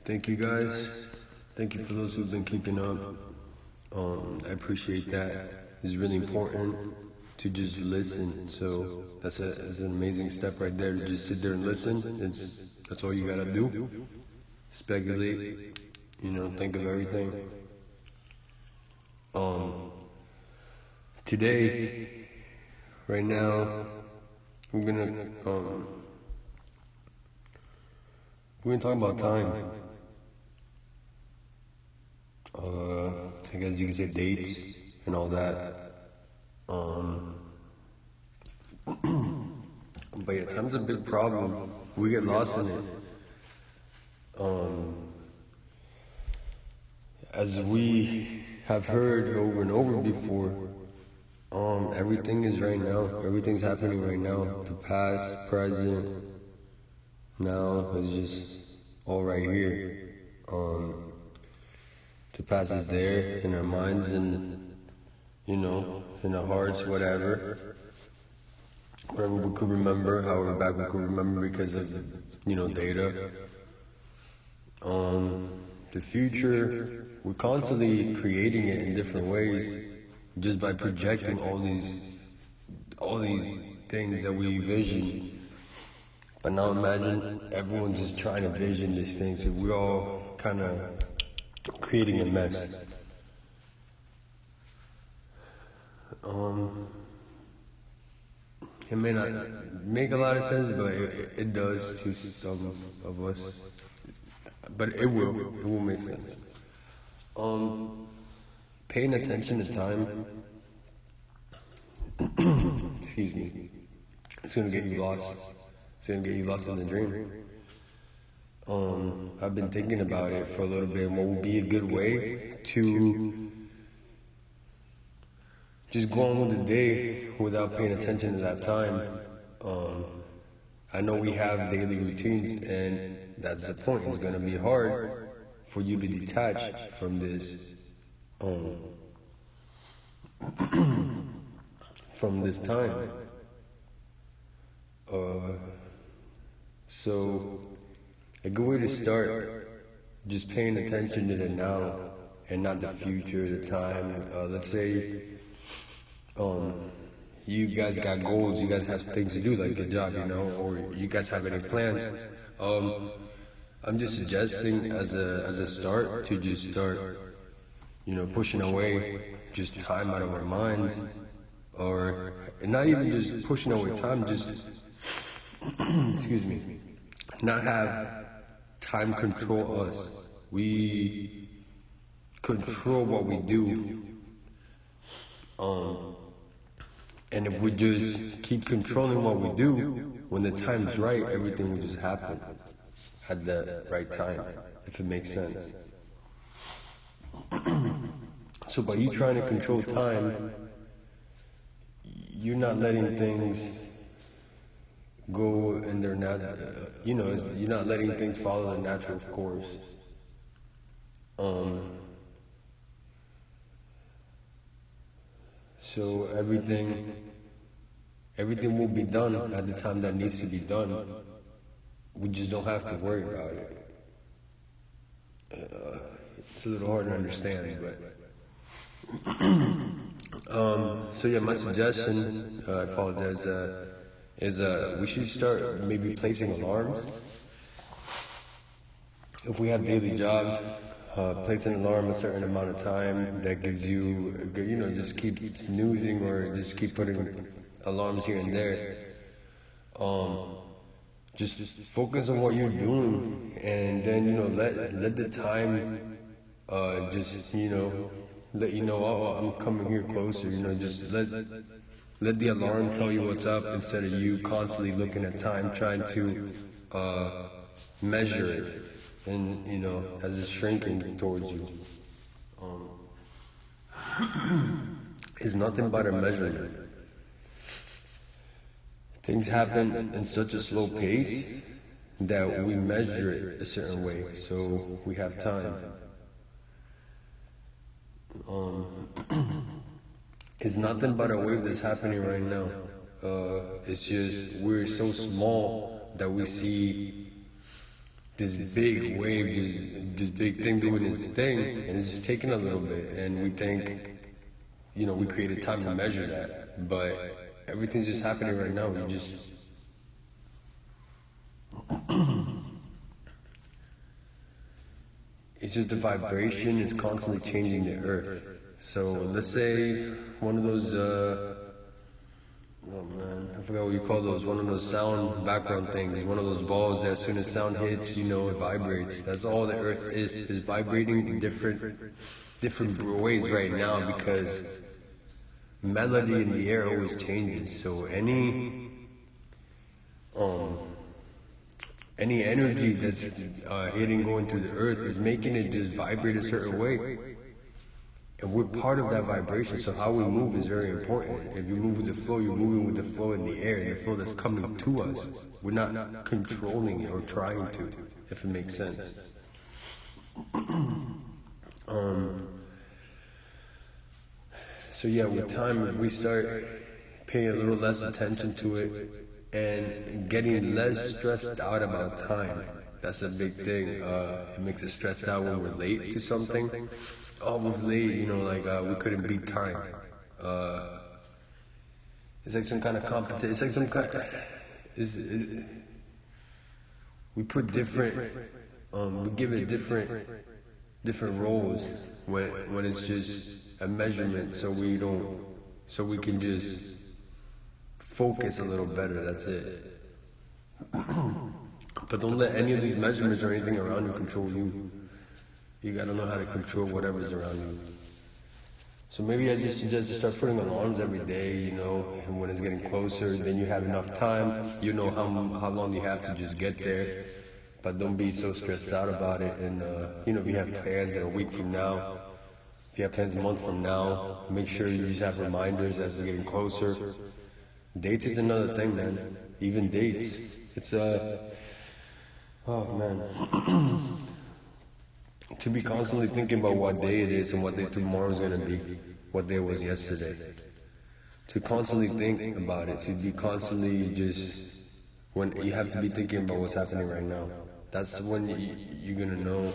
Thank you guys. Thank you for those who've been keeping up. I appreciate that. It's really important to just listen. So that's an amazing step right there, to just sit there and listen. That's all you gotta do. Speculate, think of everything. Today, right now, we're gonna talk about time. I guess you could say dates and all that. But yeah, time's a big problem. We get lost in it. As we have heard over and over before, everything is right now. Everything's happening right now. The past, present, now is just all right here. The past is there in our minds and, in our hearts, whatever we could remember, however back we could remember because of, data. The future, we're constantly creating it in different ways just by projecting all these things that we envision. But now imagine everyone's just trying to vision these things, so we're all kind of creating a mess. It may not make a lot of sense, but it does to some of us. But it will make sense. Paying attention to time, excuse me, it's gonna get you lost. It's gonna get you lost in the dream. I've been thinking about it for a little bit, and what would be a good way to just go on with the day without paying attention to that time. I know we have daily routines, and that's the point. It's gonna be hard for you to detach from this, from this time. So a good way to start, just paying attention to the now and not the future, the time. Let's say, you guys got goals, you guys have things to do, like a job, or you guys have any plans. I'm just suggesting as a start to just start, pushing away just time out of our minds, or not even just pushing away time, just excuse me, not have time control us. We control what we do. And if we just keep controlling what we do, when the time's right, everything will just happen at the right time, if it makes sense. So by you trying to control time, you're not letting things go in their you're not letting things follow their natural course. So everything will be done at the time that needs to be done. We just don't have to worry about it. It's a little hard to understand, but so yeah, my suggestion, I apologize, is we should start maybe placing alarms. If we have daily jobs, place an alarm a certain amount of time that gives you, just keep snoozing or just keep putting alarms here and there. Just focus on what you're doing, and then let the time just let you know, oh, I'm coming here closer. Just let the alarm tell you what's up instead of you constantly looking at time, trying to measure it. And as it's shrinking towards you, is nothing but a measurement. Things happen in such a slow pace that we measure it a certain way, so we have time. It's nothing but a wave that's happening right now. It's just we're so small that we see this big wave, this big thing doing its thing, and it's just taking a little bit, and we think, we created time to measure that, but everything's just happening right now. It's just the vibration is constantly changing the earth. So let's say one of those, oh man, I forgot what you call those, one of those sound background things, one of those balls that as soon as sound hits, it vibrates. That's all the earth is vibrating in different ways right now, because melody in the air always changes. So any energy that's hitting going through the earth is making it just vibrate a certain way, and we're part of that vibration. So how we move is very important. If you move with the flow, you're moving with the flow in the air, the flow that's coming to us. We're not controlling it or trying to, if it makes sense. So yeah, with time, if we start paying a little less attention to it and getting less stressed out about time, that's a big thing. It makes us stressed out when we're late to something. Oh, we're late, we couldn't beat time. It's like some kind of competition. It's like some kind of, we put different, we give it different roles when it's just a measurement, so we can just focus a little better. That's it. But don't let any of these measurements or anything around you control you. You gotta know how to control whatever's around you. So maybe I just suggest to start putting alarms every day, and when it's getting closer, then you have enough time. You know how long you have to just get there. But don't be so stressed out about it. And, if you have plans in a week from now, if you have plans a month from now, make sure you just have reminders as it's getting closer. Dates is another thing, man. Even dates. It's, oh man. To be constantly thinking about what day it is and what day tomorrow is going to be, what day was yesterday. To constantly think about it. To be constantly when you have to be thinking about what's happening right now. That's when you're going to know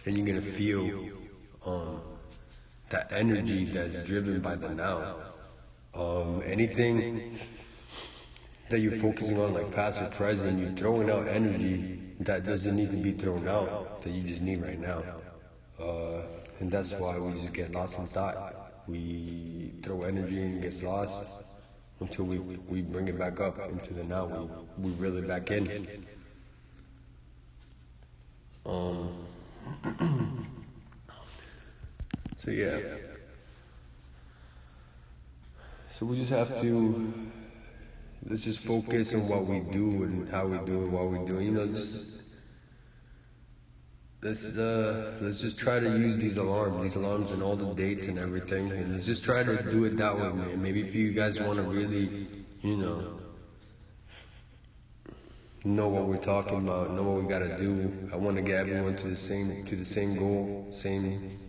and you're going to feel that energy that's driven by the now. Anything that you're focusing on, like past or present, you're throwing out energy that doesn't need to be thrown out, that you just need right now. And that's why we just get lost in thought. We throw energy and it gets lost until we bring it back up into the now. We reel it back in. So yeah. So we just have to, let's just focus on what we do and how we do and what we do. Let's just try to use these alarms and all the dates and everything, and let's just try to do it that way, man. Maybe if you guys want to really, know what we're talking about, know what we gotta do. I want to get everyone to the same goal, same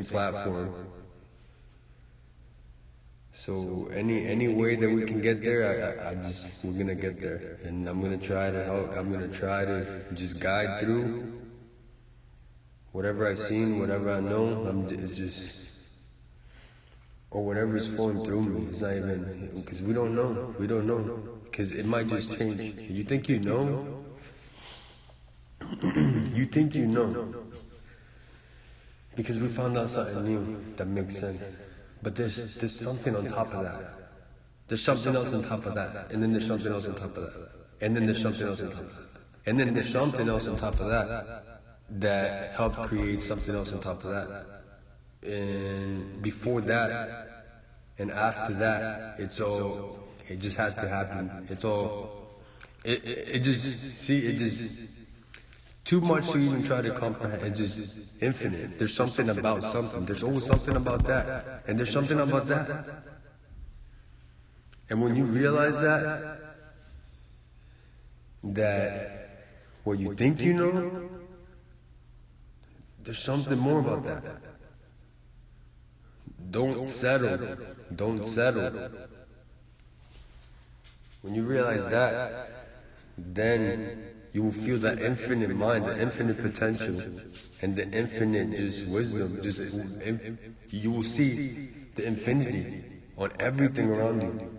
platform. So any way that we can get there, we're gonna get there, and I'm gonna try to help. I'm gonna try to just guide through whatever I've seen, whatever I know. It's just, or whatever is flowing through me. It's not even, because we don't know. We don't know, because it might just change. You think you know? You think you know? Because we found out something new that makes sense. But there's something on top of that. There's something else on top of that. And then there's something else on top of that. And then there's something else on top of that. And then there's something else on top of that helped create something else on top of that. And before that and after that, it just has to happen. It just too much to even try to comprehend. It's just infinite. There's something about something. There's always something about that. And there's something about that. And when you realize that what you think you know, there's something more about that. Don't settle. Don't settle. When you realize that, then you will feel that infinite mind, the infinite potential, and the infinite just wisdom. You will see the infinity on everything around you.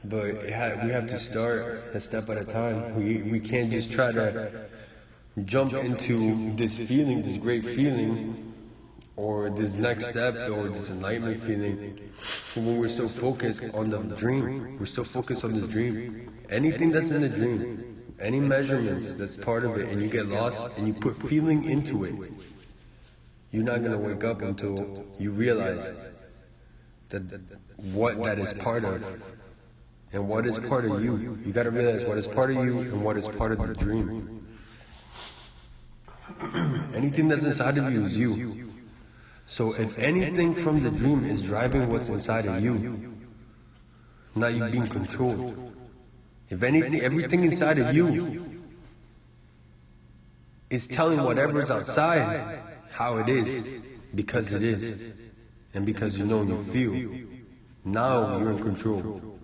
But we have to start a step at a time. We can't just try to jump into this feeling, this great feeling, or this next step, or this enlightenment feeling, when we're so focused on the dream. We're so focused on this dream. Anything that's in the dream, any measurements that's part of it, and you get lost and you put feeling into it, you're not going to wake up until you realize that what that is part of. And what is part of you. You gotta realize what is part of you and what is part of the dream. Anything that's inside of you is you. So if anything from the dream is driving what's inside of you, not you being controlled. If anything, everything inside of you is telling whatever's outside how it is, because it is. And because you know and you feel. Now you're in control.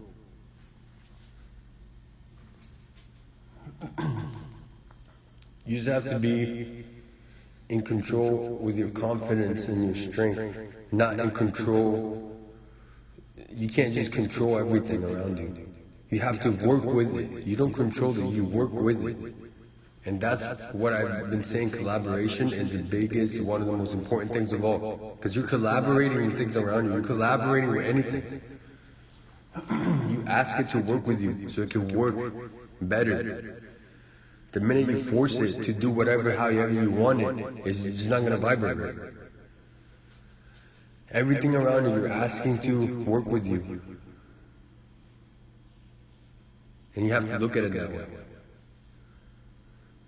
You just have to be in control with your confidence and your strength, not in control. You can't just control everything around you. You have to work with it. You don't control it, you work with it. And that's what I've been saying, collaboration is the biggest, one of the most important things of all. Because you're collaborating with things around you, you're collaborating with anything. You ask it to work with you so it can work better. The minute you force it to do whatever, however you want it, it's just not going to vibrate. Everything around you, you're asking to work with you. And you have to look at it that way.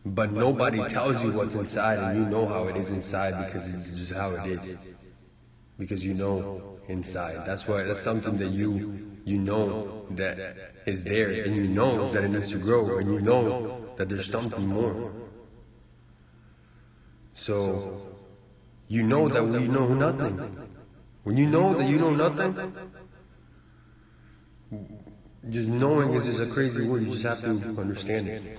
But nobody tells you what's inside, and you know how it is inside because it's just how it is. Because you know inside. That's something that you know that is there, and you know that it needs to grow, and you know that there's something more. So, you know that we know nothing. When you know that you know nothing, just knowing is just a crazy word, you just have to understand it.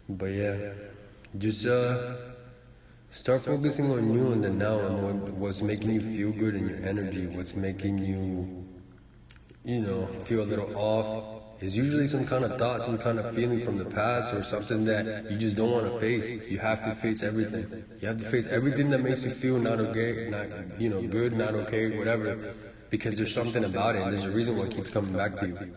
But yeah, just start focusing on you and the now, and what's making you feel good in your energy, what's making you, feel a little off. Is usually some kind of thought, some kind of feeling from the past, or something that you just don't want to face. You have to face everything. You have to face everything that makes you feel not okay, not good, not okay, whatever. Because there's something about it, and there's a reason why it keeps coming back to you.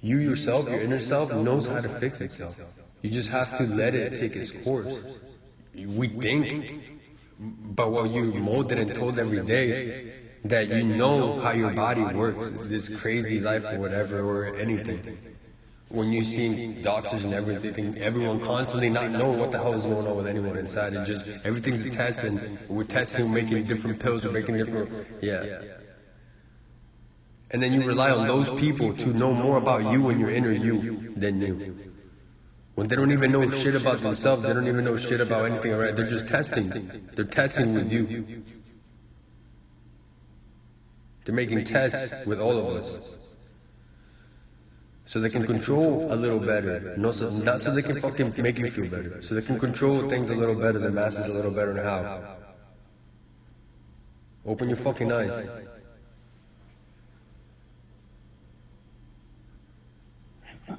You yourself, your inner self, knows how to fix itself. You just have to let it take its course. We think, but what you molded and told every day, that you know how your body works, this crazy life or whatever, or anything. When you see doctors and everything, everyone constantly not knowing what the hell is going on with anyone inside, and just everything's a test, and we're testing, making different pills, we're making different, And then you rely on those people to know more about you and your inner you than you. When they don't even know shit about themselves, they don't even know shit about anything around, they're just testing. They're testing with you. They're making tests with all of us. So they can control a little better. Not so they can fucking make you feel better. So they can control things a little better, the masses a little better, and how. Open your fucking eyes.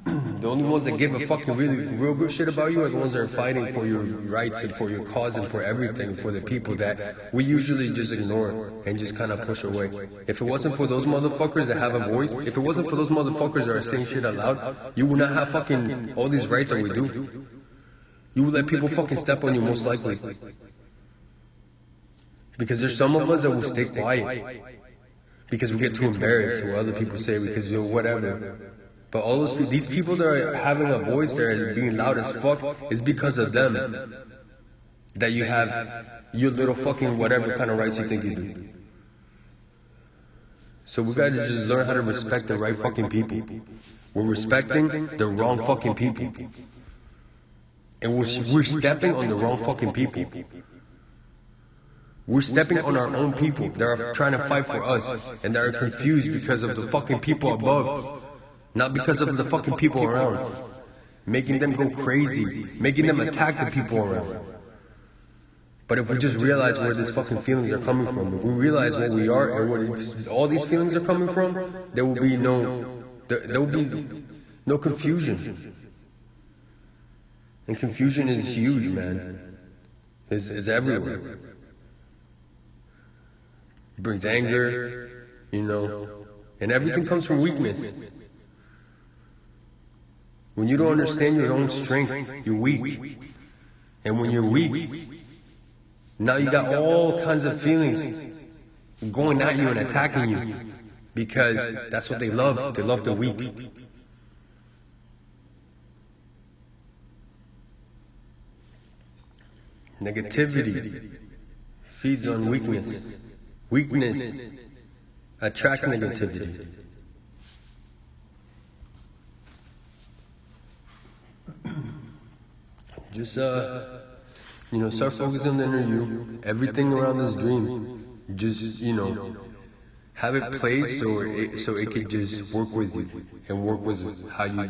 The only ones that give a fucking real good shit about you are the ones that are fighting for your rights and for your cause and for everything, for the people that we usually just ignore and just kind of push away. If it wasn't for those motherfuckers that have a voice, if it wasn't for those motherfuckers that are saying shit out loud, you would not have fucking all these rights that we do. You would let people fucking step on you, most likely. Because there's some of us that will stay quiet. Because we get too embarrassed what other people say, because whatever. But all those these people that are having a voice there and being loud as fuck is because of them that you have your little fucking whatever kind of rights you think you do. So we gotta just learn how to respect the right fucking people. We're respecting the wrong fucking people. And we're stepping on the wrong fucking people. We're stepping on our own people that are trying to fight for us and that are confused because of the fucking people above, not because of the fucking people around. Making them go crazy, making them attack the people around. But if we just realize where these fucking feelings are coming from, if we realize what we are and where all these feelings are coming from, there will be no confusion. And confusion is huge, man. It's everywhere. It brings anger, and everything comes from weakness. When you don't understand your own strength, you're weak. And when you're weak, now you got all kinds of feelings going at you and attacking you. Because that's what they love. They love the weak. Negativity feeds on weakness. Weakness attracts negativity. Just, start focusing on the inner you. Everything around this dream, just, have it placed so it could just work with you and work with how you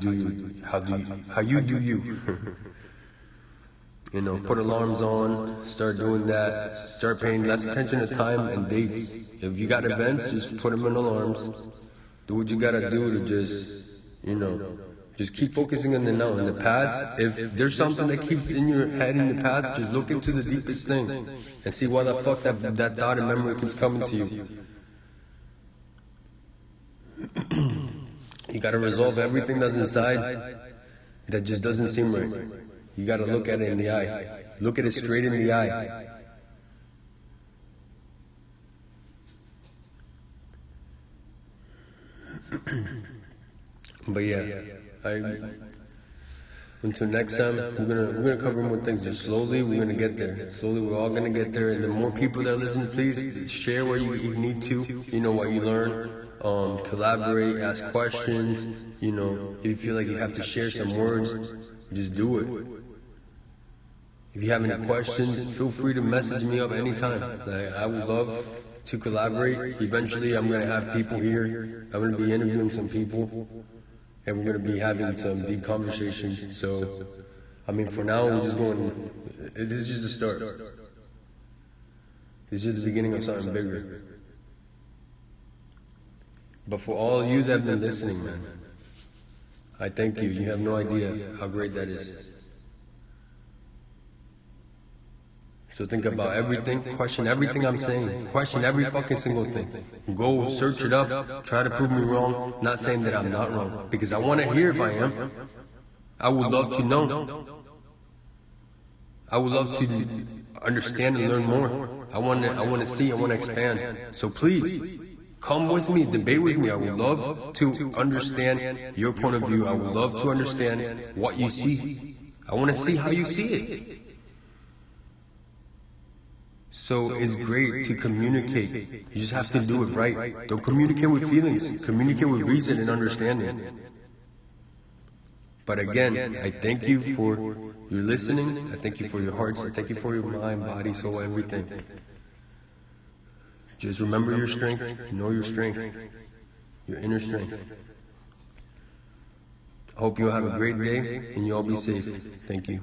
do you. Put alarms on, start doing that, start paying less attention to time and dates. If you got events, just put them in alarms. Do what you gotta do to just keep focusing on the now. In the past, if there's something that keeps in your head in the past, just look into the deepest thing and see why the fuck that thought and memory keeps coming to you. You gotta resolve everything that's inside that just doesn't seem right. You gotta look at it in the eye. Look at it straight in the eye. But yeah, until next time, we're gonna cover more things. Just slowly, we're gonna get there. Slowly, we're all gonna get there. And the more people that listen, please share what you need to. What you learn. Collaborate, ask questions. If you feel like you have to share some words, just do it. If you have any questions, feel free to message me up anytime. I would love to collaborate. Eventually, I'm going to have people here. I'm going to be interviewing some people. And we're going to be having some deep conversations. So, for now, we're just going, this is just the start. This is just the beginning of something bigger. But for all you that have been listening, man, I thank you. You have no idea how great that is. So think about everything, question everything I'm saying, question every fucking single thing. Go search it up, try to prove me wrong, not saying that I'm not wrong, because I want to hear if I am. I would love to know. I would love to understand and learn more. I want to see, I want to expand. So please, come with me, debate with me. I would love to understand your point of view. I would love to understand what you see. I want to see how you see it. So it's great to communicate. You just have to do it right. Don't communicate with feelings. Communicate with reason and understanding. But again, I thank you for your listening. I thank you for your hearts. I thank you for your mind, body, soul, everything. Just remember your strength. Know your strength. Your inner strength. I hope you all have a great day and you all be safe. Thank you.